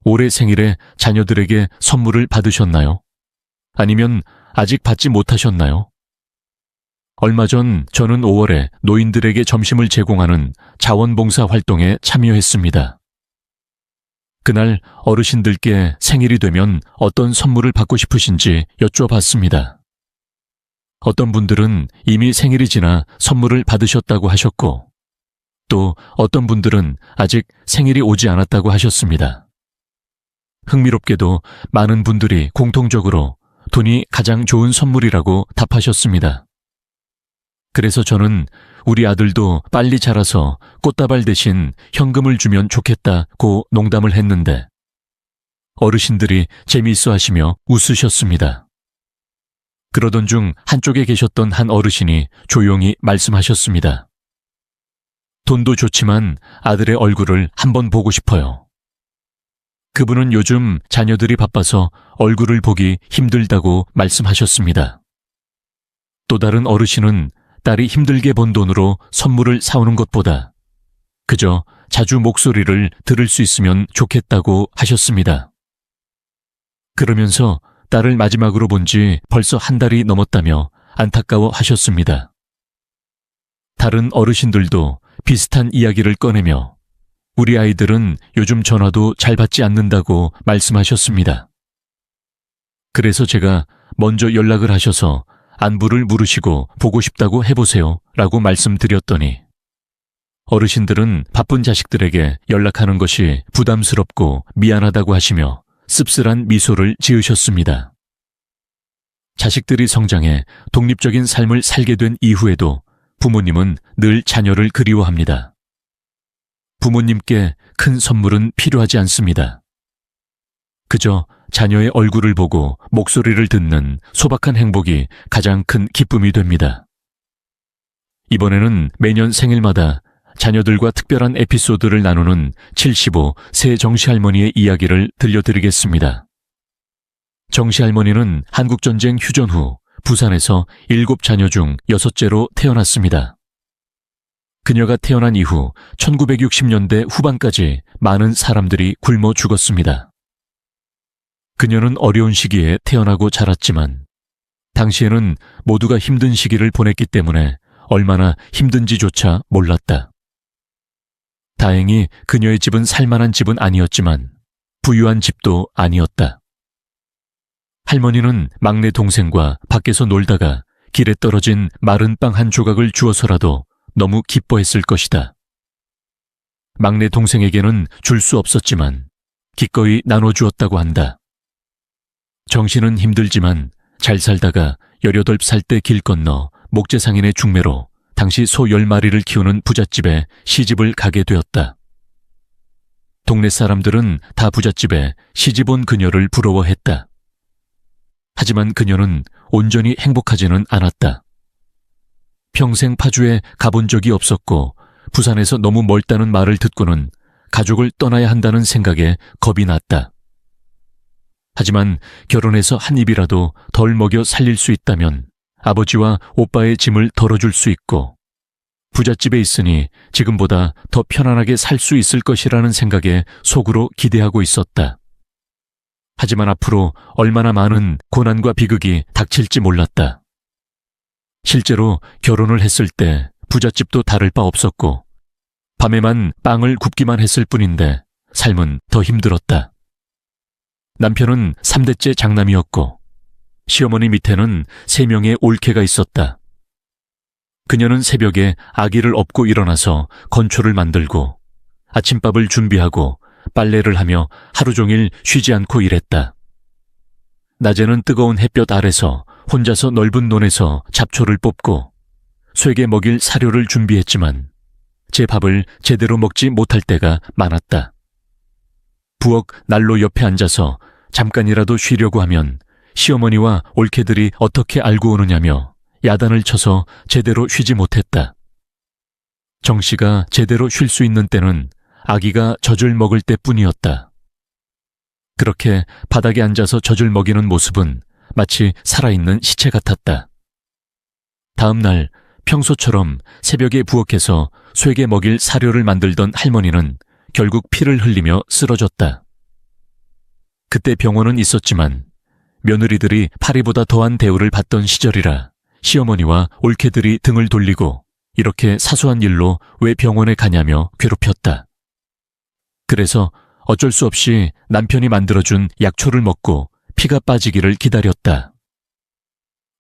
올해 생일에 자녀들에게 선물을 받으셨나요? 아니면 아직 받지 못하셨나요? 얼마 전 저는 5월에 노인들에게 점심을 제공하는 자원봉사 활동에 참여했습니다. 그날 어르신들께 생일이 되면 어떤 선물을 받고 싶으신지 여쭤봤습니다. 어떤 분들은 이미 생일이 지나 선물을 받으셨다고 하셨고, 또 어떤 분들은 아직 생일이 오지 않았다고 하셨습니다. 흥미롭게도 많은 분들이 공통적으로 돈이 가장 좋은 선물이라고 답하셨습니다. 그래서 저는 우리 아들도 빨리 자라서 꽃다발 대신 현금을 주면 좋겠다고 농담을 했는데 어르신들이 재미있어 하시며 웃으셨습니다. 그러던 중 한쪽에 계셨던 한 어르신이 조용히 말씀하셨습니다. 돈도 좋지만 아들의 얼굴을 한번 보고 싶어요. 그분은 요즘 자녀들이 바빠서 얼굴을 보기 힘들다고 말씀하셨습니다. 또 다른 어르신은 딸이 힘들게 번 돈으로 선물을 사오는 것보다 그저 자주 목소리를 들을 수 있으면 좋겠다고 하셨습니다. 그러면서 딸을 마지막으로 본 지 벌써 한 달이 넘었다며 안타까워 하셨습니다. 다른 어르신들도 비슷한 이야기를 꺼내며 우리 아이들은 요즘 전화도 잘 받지 않는다고 말씀하셨습니다. 그래서 제가 먼저 연락을 하셔서 안부를 물으시고 보고 싶다고 해보세요 라고 말씀드렸더니 어르신들은 바쁜 자식들에게 연락하는 것이 부담스럽고 미안하다고 하시며 씁쓸한 미소를 지으셨습니다. 자식들이 성장해 독립적인 삶을 살게 된 이후에도 부모님은 늘 자녀를 그리워합니다. 부모님께 큰 선물은 필요하지 않습니다. 그저 자녀의 얼굴을 보고 목소리를 듣는 소박한 행복이 가장 큰 기쁨이 됩니다. 이번에는 매년 생일마다 자녀들과 특별한 에피소드를 나누는 75 새 정시할머니의 이야기를 들려드리겠습니다. 정시할머니는 한국전쟁 휴전 후 부산에서 7자녀 중 6째로 태어났습니다. 그녀가 태어난 이후 1960년대 후반까지 많은 사람들이 굶어 죽었습니다. 그녀는 어려운 시기에 태어나고 자랐지만 당시에는 모두가 힘든 시기를 보냈기 때문에 얼마나 힘든지조차 몰랐다. 다행히 그녀의 집은 살만한 집은 아니었지만 부유한 집도 아니었다. 할머니는 막내 동생과 밖에서 놀다가 길에 떨어진 마른 빵 한 조각을 주어서라도 너무 기뻐했을 것이다. 막내 동생에게는 줄 수 없었지만 기꺼이 나눠주었다고 한다. 정신은 힘들지만 잘 살다가 18살 때 길 건너 목재상인의 중매로 당시 소 10마리를 키우는 부잣집에 시집을 가게 되었다. 동네 사람들은 다 부잣집에 시집 온 그녀를 부러워했다. 하지만 그녀는 온전히 행복하지는 않았다. 평생 파주에 가본 적이 없었고 부산에서 너무 멀다는 말을 듣고는 가족을 떠나야 한다는 생각에 겁이 났다. 하지만 결혼해서 한 입이라도 덜 먹여 살릴 수 있다면 아버지와 오빠의 짐을 덜어줄 수 있고 부잣집에 있으니 지금보다 더 편안하게 살 수 있을 것이라는 생각에 속으로 기대하고 있었다. 하지만 앞으로 얼마나 많은 고난과 비극이 닥칠지 몰랐다. 실제로 결혼을 했을 때 부잣집도 다를 바 없었고 밤에만 빵을 굽기만 했을 뿐인데 삶은 더 힘들었다. 남편은 3대째 장남이었고 시어머니 밑에는 3명의 올케가 있었다. 그녀는 새벽에 아기를 업고 일어나서 건초를 만들고 아침밥을 준비하고 빨래를 하며 하루 종일 쉬지 않고 일했다. 낮에는 뜨거운 햇볕 아래서 혼자서 넓은 논에서 잡초를 뽑고 쇠게 먹일 사료를 준비했지만 제 밥을 제대로 먹지 못할 때가 많았다. 부엌 난로 옆에 앉아서 잠깐이라도 쉬려고 하면 시어머니와 올케들이 어떻게 알고 오느냐며 야단을 쳐서 제대로 쉬지 못했다. 정 씨가 제대로 쉴 수 있는 때는 아기가 젖을 먹을 때뿐이었다. 그렇게 바닥에 앉아서 젖을 먹이는 모습은 마치 살아있는 시체 같았다. 다음 날 평소처럼 새벽에 부엌에서 쇠게 먹일 사료를 만들던 할머니는 결국 피를 흘리며 쓰러졌다. 그때 병원은 있었지만 며느리들이 파리보다 더한 대우를 받던 시절이라 시어머니와 올케들이 등을 돌리고 이렇게 사소한 일로 왜 병원에 가냐며 괴롭혔다. 그래서 어쩔 수 없이 남편이 만들어준 약초를 먹고 피가 빠지기를 기다렸다.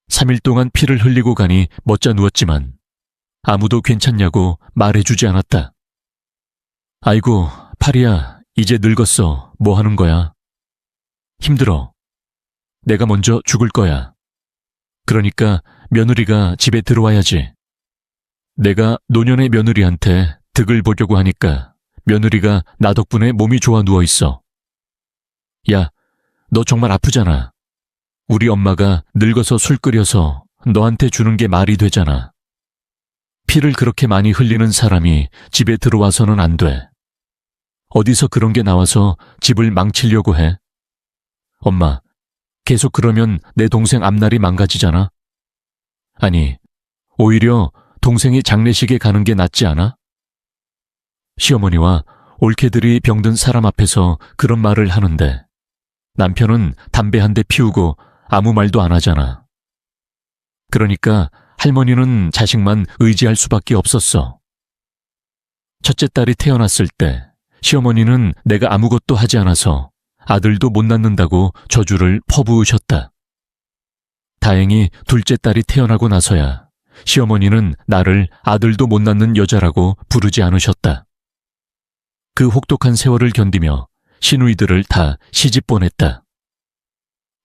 3일 동안 피를 흘리고 가니 멋져 누웠지만 아무도 괜찮냐고 말해주지 않았다. 아이고, 파리야, 이제 늙었어. 뭐 하는 거야? 힘들어. 내가 먼저 죽을 거야. 그러니까 며느리가 집에 들어와야지. 내가 노년의 며느리한테 득을 보려고 하니까 며느리가 나 덕분에 몸이 좋아 누워있어. 야, 너 정말 아프잖아. 우리 엄마가 늙어서 술 끓여서 너한테 주는 게 말이 되잖아. 피를 그렇게 많이 흘리는 사람이 집에 들어와서는 안 돼. 어디서 그런 게 나와서 집을 망치려고 해? 엄마, 계속 그러면 내 동생 앞날이 망가지잖아. 아니, 오히려 동생이 장례식에 가는 게 낫지 않아? 시어머니와 올케들이 병든 사람 앞에서 그런 말을 하는데 남편은 담배 한 대 피우고 아무 말도 안 하잖아. 그러니까 할머니는 자식만 의지할 수밖에 없었어. 첫째 딸이 태어났을 때 시어머니는 내가 아무것도 하지 않아서 아들도 못 낳는다고 저주를 퍼부으셨다. 다행히 둘째 딸이 태어나고 나서야 시어머니는 나를 아들도 못 낳는 여자라고 부르지 않으셨다. 그 혹독한 세월을 견디며 시누이들을 다 시집 보냈다.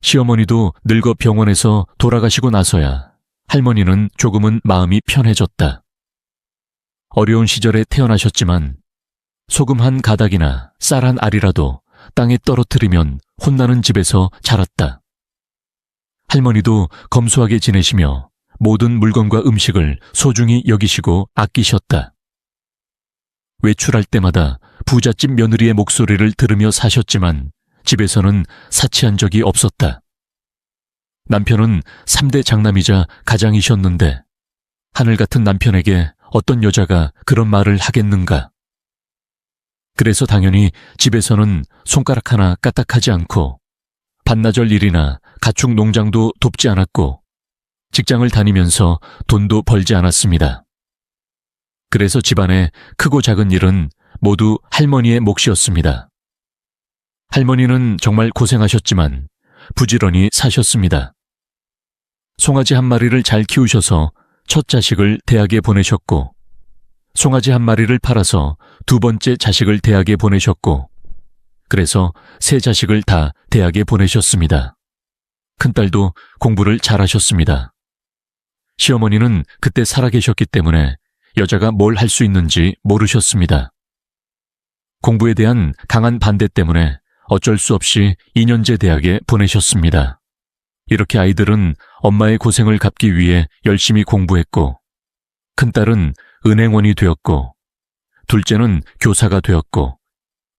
시어머니도 늙어 병원에서 돌아가시고 나서야 할머니는 조금은 마음이 편해졌다. 어려운 시절에 태어나셨지만 소금 한 가닥이나 쌀 한 알이라도 땅에 떨어뜨리면 혼나는 집에서 자랐다. 할머니도 검소하게 지내시며 모든 물건과 음식을 소중히 여기시고 아끼셨다. 외출할 때마다 부잣집 며느리의 목소리를 들으며 사셨지만 집에서는 사치한 적이 없었다. 남편은 3대 장남이자 가장이셨는데 하늘 같은 남편에게 어떤 여자가 그런 말을 하겠는가. 그래서 당연히 집에서는 손가락 하나 까딱하지 않고 반나절 일이나 가축 농장도 돕지 않았고 직장을 다니면서 돈도 벌지 않았습니다. 그래서 집안의 크고 작은 일은 모두 할머니의 몫이었습니다. 할머니는 정말 고생하셨지만 부지런히 사셨습니다. 송아지 한 마리를 잘 키우셔서 첫 자식을 대학에 보내셨고 송아지 한 마리를 팔아서 두 번째 자식을 대학에 보내셨고 그래서 세 자식을 다 대학에 보내셨습니다. 큰딸도 공부를 잘하셨습니다. 시어머니는 그때 살아계셨기 때문에 여자가 뭘 할 수 있는지 모르셨습니다. 공부에 대한 강한 반대 때문에 어쩔 수 없이 2년제 대학에 보내셨습니다. 이렇게 아이들은 엄마의 고생을 갚기 위해 열심히 공부했고 큰딸은 은행원이 되었고 둘째는 교사가 되었고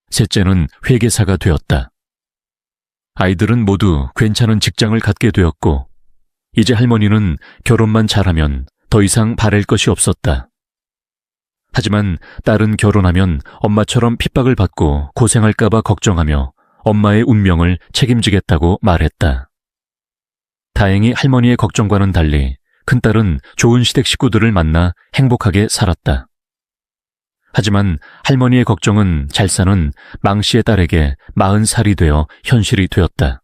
셋째는 회계사가 되었다. 아이들은 모두 괜찮은 직장을 갖게 되었고 이제 할머니는 결혼만 잘하면 더 이상 바랄 것이 없었다. 하지만 딸은 결혼하면 엄마처럼 핍박을 받고 고생할까봐 걱정하며 엄마의 운명을 책임지겠다고 말했다. 다행히 할머니의 걱정과는 달리 큰딸은 좋은 시댁 식구들을 만나 행복하게 살았다. 하지만 할머니의 걱정은 잘 사는 망씨의 딸에게 40살이 되어 현실이 되었다.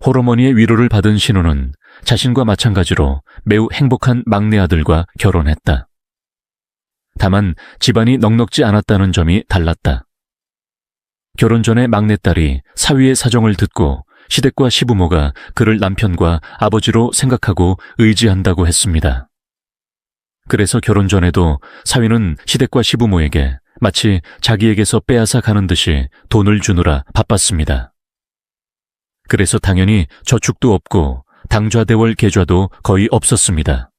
홀어머니의 위로를 받은 신우는 자신과 마찬가지로 매우 행복한 막내 아들과 결혼했다. 다만 집안이 넉넉지 않았다는 점이 달랐다. 결혼 전에 막내딸이 사위의 사정을 듣고 시댁과 시부모가 그를 남편과 아버지로 생각하고 의지한다고 했습니다. 그래서 결혼 전에도 사위는 시댁과 시부모에게 마치 자기에게서 빼앗아 가는 듯이 돈을 주느라 바빴습니다. 그래서 당연히 저축도 없고 당좌대월 계좌도 거의 없었습니다.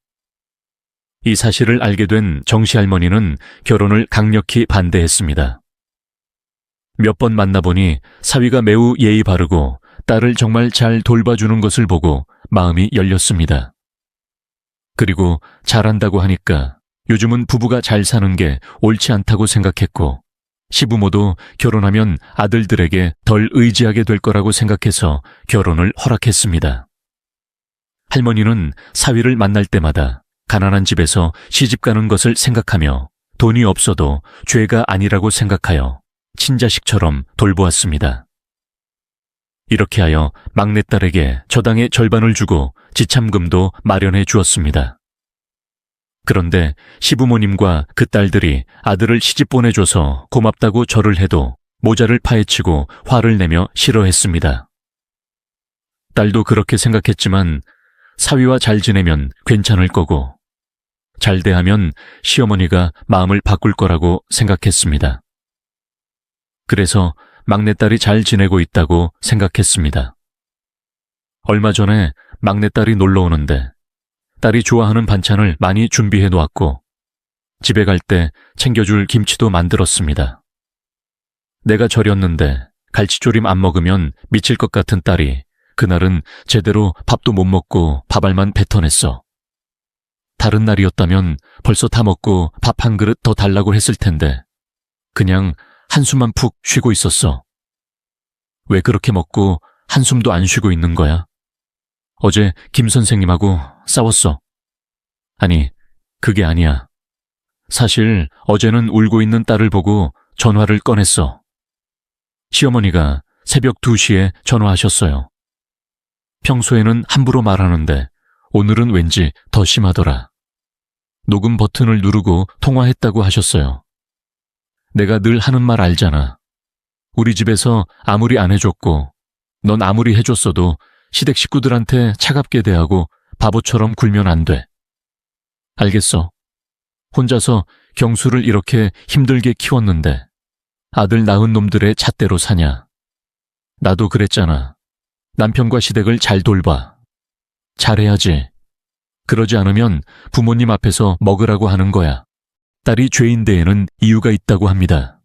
이 사실을 알게 된 정씨 할머니는 결혼을 강력히 반대했습니다. 몇 번 만나보니 사위가 매우 예의 바르고 딸을 정말 잘 돌봐주는 것을 보고 마음이 열렸습니다. 그리고 잘한다고 하니까 요즘은 부부가 잘 사는 게 옳지 않다고 생각했고 시부모도 결혼하면 아들들에게 덜 의지하게 될 거라고 생각해서 결혼을 허락했습니다. 할머니는 사위를 만날 때마다 가난한 집에서 시집 가는 것을 생각하며 돈이 없어도 죄가 아니라고 생각하여 친자식처럼 돌보았습니다. 이렇게 하여 막내딸에게 저당의 절반을 주고 지참금도 마련해 주었습니다. 그런데 시부모님과 그 딸들이 아들을 시집 보내줘서 고맙다고 절을 해도 모자를 파헤치고 화를 내며 싫어했습니다. 딸도 그렇게 생각했지만 사위와 잘 지내면 괜찮을 거고 잘 대하면 시어머니가 마음을 바꿀 거라고 생각했습니다. 그래서 막내딸이 잘 지내고 있다고 생각했습니다. 얼마 전에 막내딸이 놀러 오는데 딸이 좋아하는 반찬을 많이 준비해 놓았고 집에 갈 때 챙겨줄 김치도 만들었습니다. 내가 절였는데 갈치조림 안 먹으면 미칠 것 같은 딸이 그날은 제대로 밥도 못 먹고 밥알만 뱉어냈어. 다른 날이었다면 벌써 다 먹고 밥 한 그릇 더 달라고 했을 텐데 그냥 한숨만 푹 쉬고 있었어. 왜 그렇게 먹고 한숨도 안 쉬고 있는 거야? 어제 김 선생님하고 싸웠어. 아니, 그게 아니야. 사실 어제는 울고 있는 딸을 보고 전화를 꺼냈어. 시어머니가 새벽 2시에 전화하셨어요. 평소에는 함부로 말하는데 오늘은 왠지 더 심하더라. 녹음 버튼을 누르고 통화했다고 하셨어요. 내가 늘 하는 말 알잖아. 우리 집에서 아무리 안 해줬고 넌 아무리 해줬어도 시댁 식구들한테 차갑게 대하고 바보처럼 굴면 안 돼. 알겠어. 혼자서 경수를 이렇게 힘들게 키웠는데 아들 낳은 놈들의 잣대로 사냐. 나도 그랬잖아. 남편과 시댁을 잘 돌봐. 잘해야지. 그러지 않으면 부모님 앞에서 먹으라고 하는 거야. 딸이 죄인 데에는 이유가 있다고 합니다.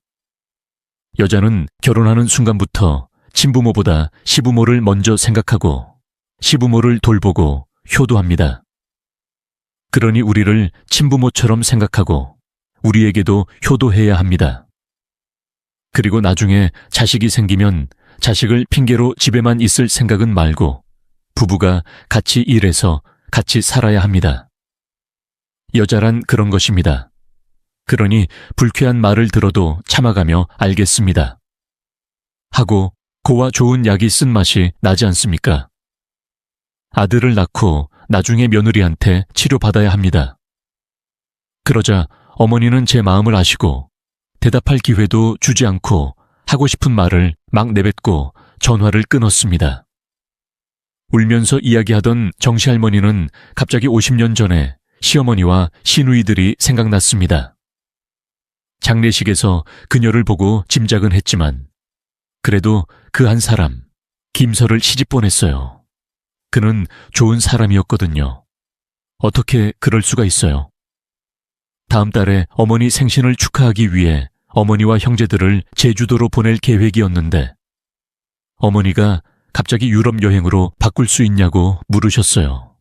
여자는 결혼하는 순간부터 친부모보다 시부모를 먼저 생각하고 시부모를 돌보고 효도합니다. 그러니 우리를 친부모처럼 생각하고 우리에게도 효도해야 합니다. 그리고 나중에 자식이 생기면 자식을 핑계로 집에만 있을 생각은 말고 부부가 같이 일해서 같이 살아야 합니다. 여자란 그런 것입니다. 그러니 불쾌한 말을 들어도 참아가며 알겠습니다. 하고 고와 좋은 약이 쓴맛이 나지 않습니까? 아들을 낳고 나중에 며느리한테 치료받아야 합니다. 그러자 어머니는 제 마음을 아시고 대답할 기회도 주지 않고 하고 싶은 말을 막 내뱉고 전화를 끊었습니다. 울면서 이야기하던 정시할머니는 갑자기 50년 전에 시어머니와 시누이들이 생각났습니다. 장례식에서 그녀를 보고 짐작은 했지만 그래도 그 한 사람, 김서를 시집 보냈어요. 그는 좋은 사람이었거든요. 어떻게 그럴 수가 있어요? 다음 달에 어머니 생신을 축하하기 위해 어머니와 형제들을 제주도로 보낼 계획이었는데 어머니가 갑자기 유럽 여행으로 바꿀 수 있냐고 물으셨어요.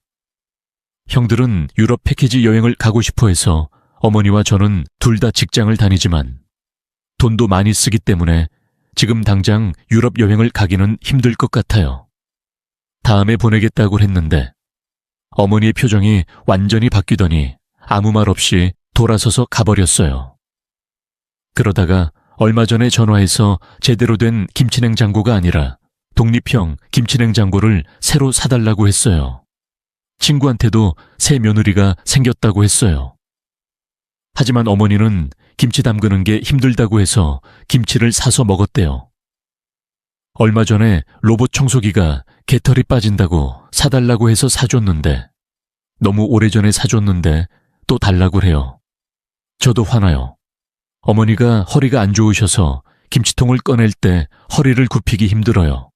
형들은 유럽 패키지 여행을 가고 싶어 해서 어머니와 저는 둘 다 직장을 다니지만 돈도 많이 쓰기 때문에 지금 당장 유럽 여행을 가기는 힘들 것 같아요. 다음에 보내겠다고 했는데 어머니의 표정이 완전히 바뀌더니 아무 말 없이 돌아서서 가버렸어요. 그러다가 얼마 전에 전화해서 제대로 된 김치냉장고가 아니라 독립형 김치냉장고를 새로 사달라고 했어요. 친구한테도 새 며느리가 생겼다고 했어요. 하지만 어머니는 김치 담그는 게 힘들다고 해서 김치를 사서 먹었대요. 얼마 전에 로봇 청소기가 개털이 빠진다고 사달라고 해서 사줬는데 너무 오래전에 사줬는데 또 달라고 해요. 저도 화나요. 어머니가 허리가 안 좋으셔서 김치통을 꺼낼 때 허리를 굽히기 힘들어요.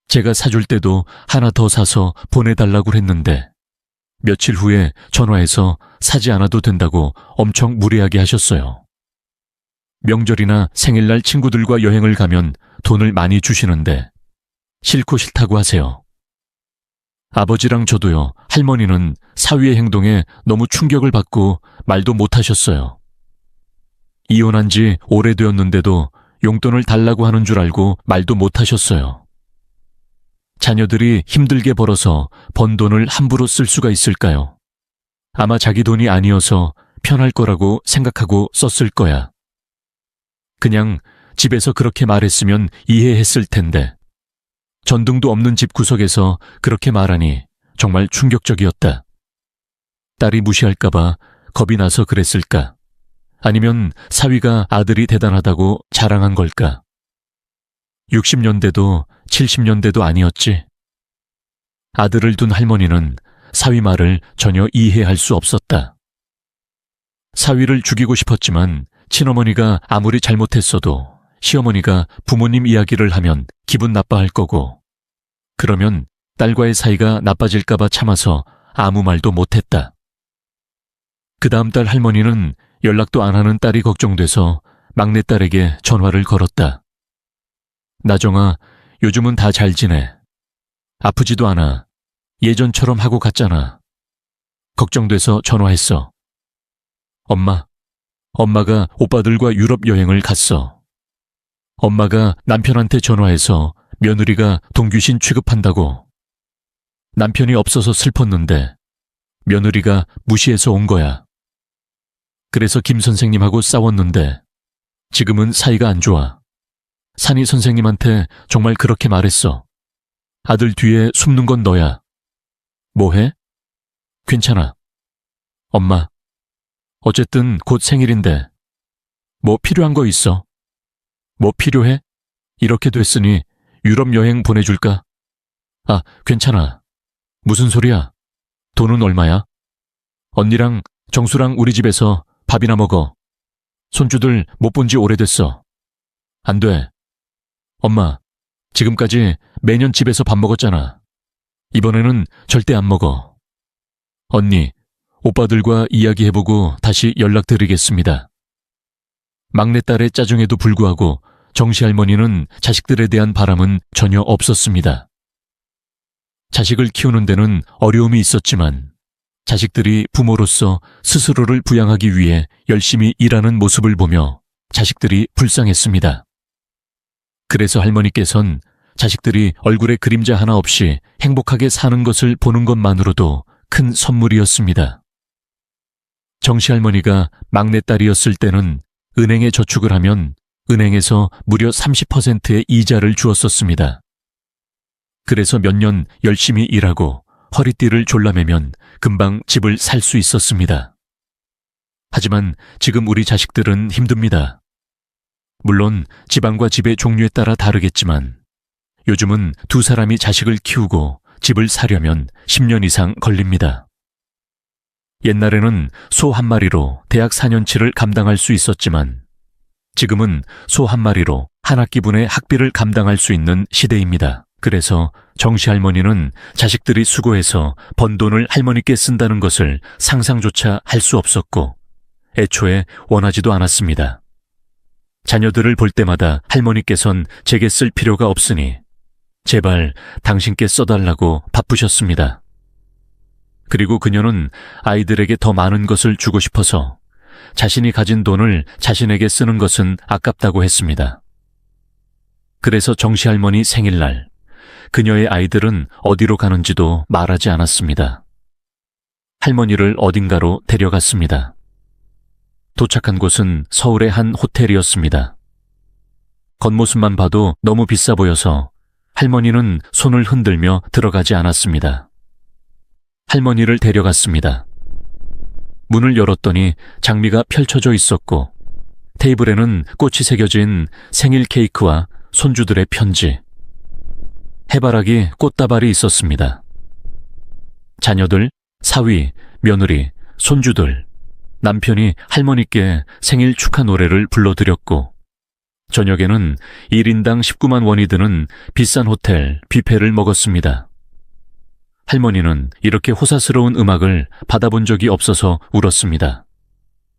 제가 사줄 때도 하나 더 사서 보내달라고 했는데 며칠 후에 전화해서 사지 않아도 된다고 엄청 무리하게 하셨어요. 명절이나 생일날 친구들과 여행을 가면 돈을 많이 주시는데 싫고 싫다고 하세요. 아버지랑 저도요. 할머니는 사위의 행동에 너무 충격을 받고 말도 못 하셨어요. 이혼한 지 오래되었는데도 용돈을 달라고 하는 줄 알고 말도 못하셨어요. 자녀들이 힘들게 벌어서 번 돈을 함부로 쓸 수가 있을까요? 아마 자기 돈이 아니어서 편할 거라고 생각하고 썼을 거야. 그냥 집에서 그렇게 말했으면 이해했을 텐데 전등도 없는 집 구석에서 그렇게 말하니 정말 충격적이었다. 딸이 무시할까봐 겁이 나서 그랬을까? 아니면 사위가 아들이 대단하다고 자랑한 걸까? 60년대도 70년대도 아니었지. 아들을 둔 할머니는 사위 말을 전혀 이해할 수 없었다. 사위를 죽이고 싶었지만 친어머니가 아무리 잘못했어도 시어머니가 부모님 이야기를 하면 기분 나빠할 거고, 그러면 딸과의 사이가 나빠질까봐 참아서 아무 말도 못했다. 그 다음 달 할머니는 연락도 안 하는 딸이 걱정돼서 막내딸에게 전화를 걸었다. 나정아, 요즘은 다 잘 지내. 아프지도 않아. 예전처럼 하고 갔잖아. 걱정돼서 전화했어. 엄마가 오빠들과 유럽 여행을 갔어. 엄마가 남편한테 전화해서 며느리가 동규신 취급한다고. 남편이 없어서 슬펐는데 며느리가 무시해서 온 거야. 그래서 김 선생님하고 싸웠는데 지금은 사이가 안 좋아. 산이 선생님한테 정말 그렇게 말했어. 아들 뒤에 숨는 건 너야. 뭐해? 괜찮아. 엄마, 어쨌든 곧 생일인데 뭐 필요한 거 있어? 뭐 필요해? 이렇게 됐으니 유럽 여행 보내줄까? 아, 괜찮아. 무슨 소리야? 돈은 얼마야? 언니랑 정수랑 우리 집에서 밥이나 먹어. 손주들 못 본 지 오래됐어. 안 돼. 엄마, 지금까지 매년 집에서 밥 먹었잖아. 이번에는 절대 안 먹어. 언니, 오빠들과 이야기해보고 다시 연락드리겠습니다. 막내딸의 짜증에도 불구하고 정시할머니는 자식들에 대한 바람은 전혀 없었습니다. 자식을 키우는 데는 어려움이 있었지만 자식들이 부모로서 스스로를 부양하기 위해 열심히 일하는 모습을 보며 자식들이 불쌍했습니다. 그래서 할머니께선 자식들이 얼굴에 그림자 하나 없이 행복하게 사는 것을 보는 것만으로도 큰 선물이었습니다. 정시할머니가 막내딸이었을 때는 은행에 저축을 하면 은행에서 무려 30%의 이자를 주었었습니다. 그래서 몇 년 열심히 일하고 허리띠를 졸라매면 금방 집을 살 수 있었습니다. 하지만 지금 우리 자식들은 힘듭니다. 물론 지방과 집의 종류에 따라 다르겠지만 요즘은 두 사람이 자식을 키우고 집을 사려면 10년 이상 걸립니다. 옛날에는 소 한 마리로 대학 4년치를 감당할 수 있었지만 지금은 소 한 마리로 한 학기분의 학비를 감당할 수 있는 시대입니다. 그래서 정시할머니는 자식들이 수고해서 번 돈을 할머니께 쓴다는 것을 상상조차 할 수 없었고 애초에 원하지도 않았습니다. 자녀들을 볼 때마다 할머니께선 제게 쓸 필요가 없으니 제발 당신께 써달라고 바쁘셨습니다. 그리고 그녀는 아이들에게 더 많은 것을 주고 싶어서 자신이 가진 돈을 자신에게 쓰는 것은 아깝다고 했습니다. 그래서 정시할머니 생일날 그녀의 아이들은 어디로 가는지도 말하지 않았습니다. 할머니를 어딘가로 데려갔습니다. 도착한 곳은 서울의 한 호텔이었습니다. 겉모습만 봐도 너무 비싸 보여서 할머니는 손을 흔들며 들어가지 않았습니다. 할머니를 데려갔습니다. 문을 열었더니 장미가 펼쳐져 있었고 테이블에는 꽃이 새겨진 생일 케이크와 손주들의 편지, 해바라기 꽃다발이 있었습니다. 자녀들, 사위, 며느리, 손주들, 남편이 할머니께 생일 축하 노래를 불러드렸고 저녁에는 1인당 19만 원이 드는 비싼 호텔 뷔페를 먹었습니다. 할머니는 이렇게 호사스러운 음악을 받아본 적이 없어서 울었습니다.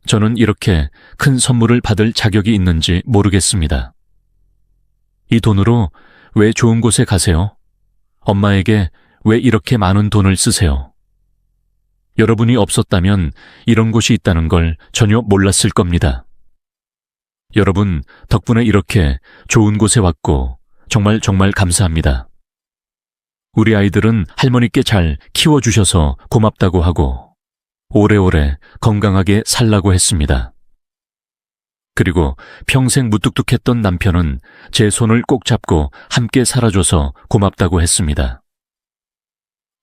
저는 이렇게 큰 선물을 받을 자격이 있는지 모르겠습니다. 이 돈으로 왜 좋은 곳에 가세요? 엄마에게 왜 이렇게 많은 돈을 쓰세요? 여러분이 없었다면 이런 곳이 있다는 걸 전혀 몰랐을 겁니다. 여러분 덕분에 이렇게 좋은 곳에 왔고 정말 정말 감사합니다. 우리 아이들은 할머니께 잘 키워주셔서 고맙다고 하고 오래오래 건강하게 살라고 했습니다. 그리고 평생 무뚝뚝했던 남편은 제 손을 꼭 잡고 함께 살아줘서 고맙다고 했습니다.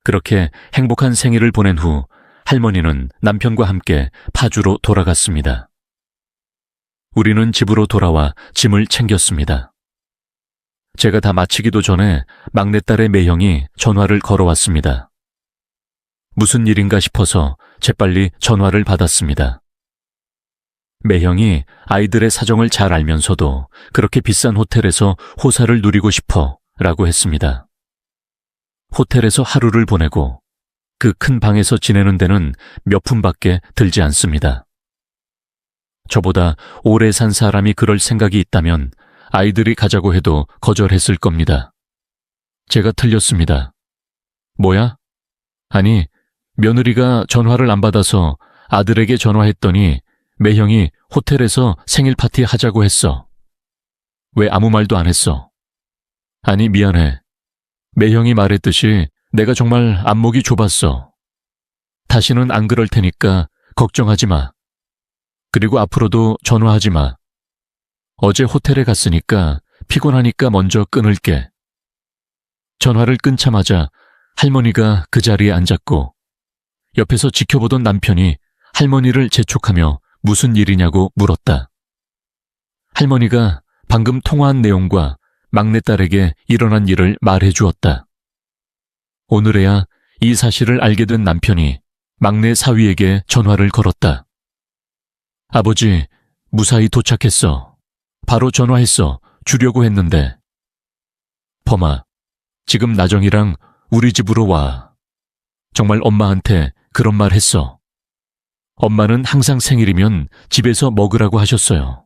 그렇게 행복한 생일을 보낸 후 할머니는 남편과 함께 파주로 돌아갔습니다. 우리는 집으로 돌아와 짐을 챙겼습니다. 제가 다 마치기도 전에 막내딸의 매형이 전화를 걸어왔습니다. 무슨 일인가 싶어서 재빨리 전화를 받았습니다. 매형이 아이들의 사정을 잘 알면서도 그렇게 비싼 호텔에서 호사를 누리고 싶어 라고 했습니다. 호텔에서 하루를 보내고 그 큰 방에서 지내는 데는 몇 푼밖에 들지 않습니다. 저보다 오래 산 사람이 그럴 생각이 있다면 아이들이 가자고 해도 거절했을 겁니다. 제가 틀렸습니다. 뭐야? 아니, 며느리가 전화를 안 받아서 아들에게 전화했더니 매형이 호텔에서 생일 파티 하자고 했어. 왜 아무 말도 안 했어? 아니, 미안해. 매형이 말했듯이 내가 정말 안목이 좁았어. 다시는 안 그럴 테니까 걱정하지 마. 그리고 앞으로도 전화하지 마. 어제 호텔에 갔으니까 피곤하니까 먼저 끊을게. 전화를 끊자마자 할머니가 그 자리에 앉았고 옆에서 지켜보던 남편이 할머니를 재촉하며 무슨 일이냐고 물었다. 할머니가 방금 통화한 내용과 막내딸에게 일어난 일을 말해 주었다. 오늘에야 이 사실을 알게 된 남편이 막내 사위에게 전화를 걸었다. 아버지, 무사히 도착했어. 바로 전화했어. 주려고 했는데. 범아, 지금 나정이랑 우리 집으로 와. 정말 엄마한테 그런 말 했어. 엄마는 항상 생일이면 집에서 먹으라고 하셨어요.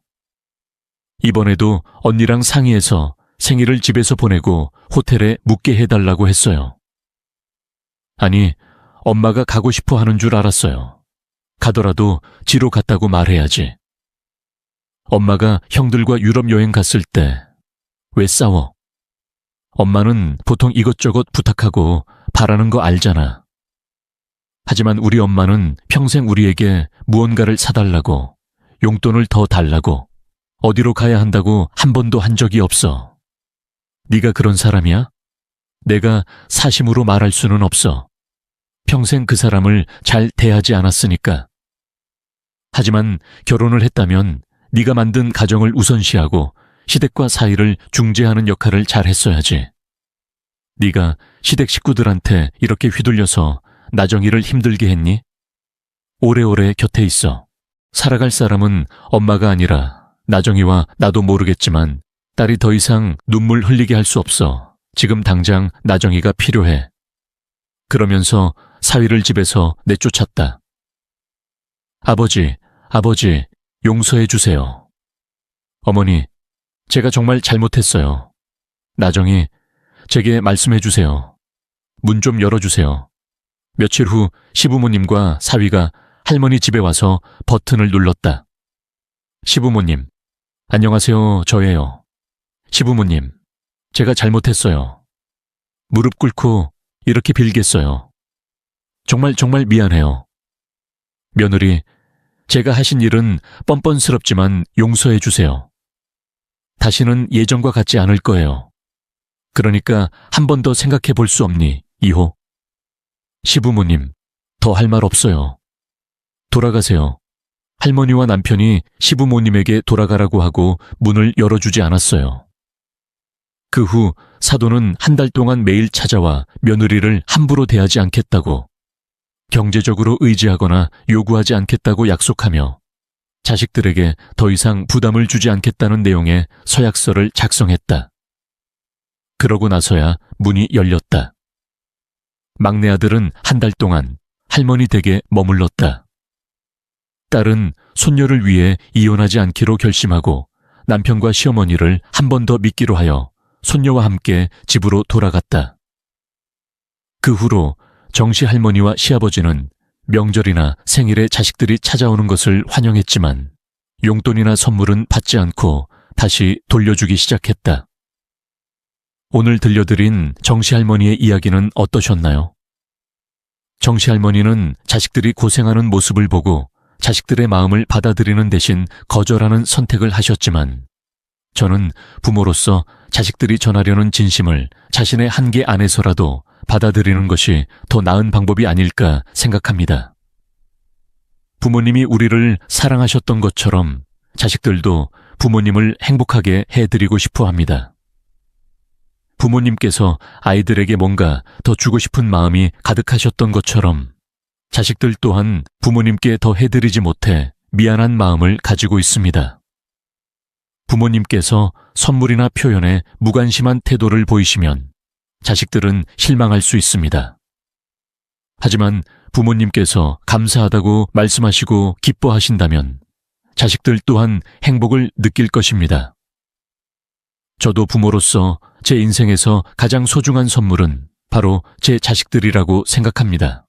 이번에도 언니랑 상의해서 생일을 집에서 보내고 호텔에 묵게 해달라고 했어요. 아니, 엄마가 가고 싶어 하는 줄 알았어요. 가더라도 지로 갔다고 말해야지. 엄마가 형들과 유럽 여행 갔을 때 왜 싸워? 엄마는 보통 이것저것 부탁하고 바라는 거 알잖아. 하지만 우리 엄마는 평생 우리에게 무언가를 사달라고, 용돈을 더 달라고, 어디로 가야 한다고 한 번도 한 적이 없어. 네가 그런 사람이야? 내가 사심으로 말할 수는 없어. 평생 그 사람을 잘 대하지 않았으니까. 하지만 결혼을 했다면 네가 만든 가정을 우선시하고 시댁과 사이를 중재하는 역할을 잘 했어야지. 네가 시댁 식구들한테 이렇게 휘둘려서 나정이를 힘들게 했니? 오래오래 곁에 있어. 살아갈 사람은 엄마가 아니라 나정이와 나도 모르겠지만 딸이 더 이상 눈물 흘리게 할 수 없어. 지금 당장 나정이가 필요해. 그러면서 사위를 집에서 내쫓았다. 아버지, 용서해 주세요. 어머니, 제가 정말 잘못했어요. 나정이, 제게 말씀해 주세요. 문 좀 열어주세요. 며칠 후 시부모님과 사위가 할머니 집에 와서 버튼을 눌렀다. 시부모님, 안녕하세요, 저예요. 시부모님, 제가 잘못했어요. 무릎 꿇고 이렇게 빌겠어요. 정말 미안해요. 며느리, 제가 하신 일은 뻔뻔스럽지만 용서해 주세요. 다시는 예전과 같지 않을 거예요. 그러니까 한 번 더 생각해 볼 수 없니, 이호? 시부모님, 더 할 말 없어요. 돌아가세요. 할머니와 남편이 시부모님에게 돌아가라고 하고 문을 열어주지 않았어요. 그 후 사돈은 한 달 동안 매일 찾아와 며느리를 함부로 대하지 않겠다고, 경제적으로 의지하거나 요구하지 않겠다고 약속하며 자식들에게 더 이상 부담을 주지 않겠다는 내용의 서약서를 작성했다. 그러고 나서야 문이 열렸다. 막내 아들은 한 달 동안 할머니 댁에 머물렀다. 딸은 손녀를 위해 이혼하지 않기로 결심하고 남편과 시어머니를 한 번 더 믿기로 하여 손녀와 함께 집으로 돌아갔다. 그 후로 정씨 할머니와 시아버지는 명절이나 생일에 자식들이 찾아오는 것을 환영했지만 용돈이나 선물은 받지 않고 다시 돌려주기 시작했다. 오늘 들려드린 정시할머니의 이야기는 어떠셨나요? 정시할머니는 자식들이 고생하는 모습을 보고 자식들의 마음을 받아들이는 대신 거절하는 선택을 하셨지만, 저는 부모로서 자식들이 전하려는 진심을 자신의 한계 안에서라도 받아들이는 것이 더 나은 방법이 아닐까 생각합니다. 부모님이 우리를 사랑하셨던 것처럼 자식들도 부모님을 행복하게 해드리고 싶어 합니다. 부모님께서 아이들에게 뭔가 더 주고 싶은 마음이 가득하셨던 것처럼 자식들 또한 부모님께 더 해드리지 못해 미안한 마음을 가지고 있습니다. 부모님께서 선물이나 표현에 무관심한 태도를 보이시면 자식들은 실망할 수 있습니다. 하지만 부모님께서 감사하다고 말씀하시고 기뻐하신다면 자식들 또한 행복을 느낄 것입니다. 저도 부모로서 제 인생에서 가장 소중한 선물은 바로 제 자식들이라고 생각합니다.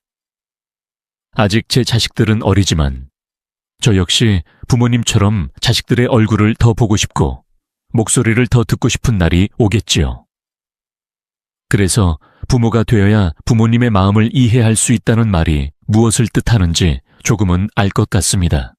아직 제 자식들은 어리지만 저 역시 부모님처럼 자식들의 얼굴을 더 보고 싶고 목소리를 더 듣고 싶은 날이 오겠지요. 그래서 부모가 되어야 부모님의 마음을 이해할 수 있다는 말이 무엇을 뜻하는지 조금은 알 것 같습니다.